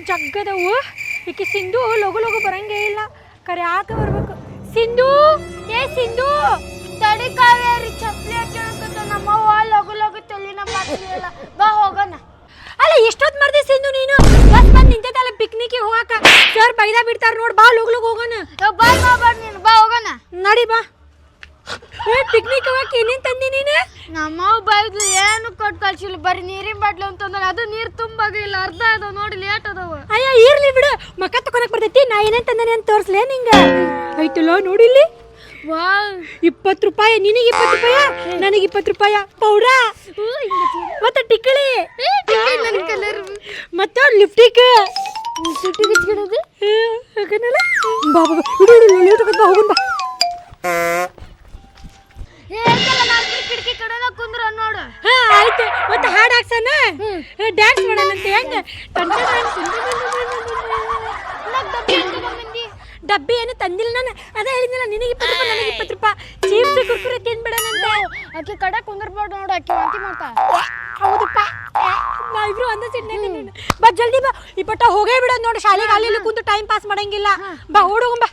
ಜಗ್ಗದವು ಈಕಿ ಸಿಂಧು ಲಗು ಲಗು ಬರಂಗೇ ಇಲ್ಲ ಕರೆ ಯಾಕೆ ಬರ್ಬೇಕು ಸಿಂಧು ಏ ಸಿಂಧು ತಡಿ ಕಾವೇರಿ ಚಪ್ಪಲಿ ಹಾಕ್ಯಣಕತ್ತ ನಮ್ಮವ್ವ ಲಗು ಲಗು ತಲಿನ ಬಾಚಿಲ್ಲ ಬಾ ಹೋಗೋಣ ಅಲ್ಲ ಎಷ್ಟೊತ್ತು ಮಾಡ್ದೆ ಸಿಂಧು ನೀನು ಬಸ್ ಬಂದು ನಿಂತೈತಲ್ಲ ಪಿಕ್ನಿಕ್ಗೆ ಹೋಗಾಕ ಸರ್ ಬೈದಾ ಬಿಡ್ತಾರ ನೋಡ್ ಬಾ ಲಗು ಲಗು ಹೋಗೋಣ ಬಾ ಬಾಬಾರ್ ನೀನು ಬಾ ಹೋಗೋಣ ನಡಿ ಬಾ ಏ ಪಿಕ್ನಿಕ್ ಹೋಗಕ್ಕೆ ಏನೇನು ತಂದಿ ನೀನು ನಮ್ಮವ್ವ ಬೈದ್ಲು ಏನು ಕೊಟ್ಟು ಕಳ್ಸಿಲ್ಲ ಬರೀ ನೀರಿನ ಬಾಟ್ಲು ಅಂತಂದ್ರೆ ಅದು ನೀರು ತುಂಬಾಗಿಲ್ಲ ಅರ್ಧ ಅದಾವ ನೋಡಿ ಲೇಟ್ ಅದಾವ ಅಯ್ಯ ಇರ್ಲಿ ಬಿಡು ಮಕ್ಕ ತಕೊಳಕ್ ಬರ್ತೈತಿ ನಾ ಏನೇನ್ ತಂದಾನೆ ಅಂತ ತೋರ್ಸ್ಲೇ ನಿಂಗ ಆಯ್ತಲ್ಲ ನೋಡಿಲ್ಲಿ ವಾ 20 ರೂಪಾಯಿ ನಿನಗೆ 20 ರೂಪಾಯಿ ನನಗೆ 20 ರೂಪಾಯಿ ಪೌಡ ಮತ್ತೆ ಟಿಕ್ಕಳಿ ಮತ್ತೆ ಲಿಫ್ಟಿಕ್ ಬಾ ಬಾ ಹೋಗೋಣ ಬಾ ಕಿಟಕಿ ಕಡೆ ಕುಂದ್ರ ನೋಡು ಆಯ್ತು ಮತ್ತೆ ಹಾಡು ಹಾಕ್ಸಣ ಡ್ಯಾನ್ಸ್ ಮಾಡೋಣಂತೆ ಹೆಂಗ ಡಬ್ಬಿ ಏನು ತಂದಿಲ್ಲ ನಾನು ಅದೇ ಹೇಳಿದ್ನಲ್ಲ ನಿನಗೆ 20 ರೂಪಾಯಿ ನನಗೆ 20 ರೂಪಾಯಿ ಚೀಪ್ಸ್ ಕುರ್ಕುರೆ ತಿನ್ಬಿಡೋಣಂತೆ ಆಕೆ ಕಡೆ ಕುಂದ್ರಬಾರ್ದು ನೋಡು ಆಕೆ ವಾಂತಿ ಮಾಡ್ತಾ ಹೌದಪ್ಪ ನಾ ಇಬ್ರು ಒಂದೇ ಸಿಡ್ನೆ ಬಾ ಜಲ್ದಿ ಬಾ ಈ ಪಟ್ಟ ಹೋಗೇ ಬಿಡೋದು ನೋಡಿ ಶಾಲೆಗೆ ಅಲ್ಲಿ ಕುಂತು ಟೈಮ್ ಪಾಸ್ ಮಾಡಂಗಿಲ್ಲ ಬಾ ಓಡೋಗಂಬ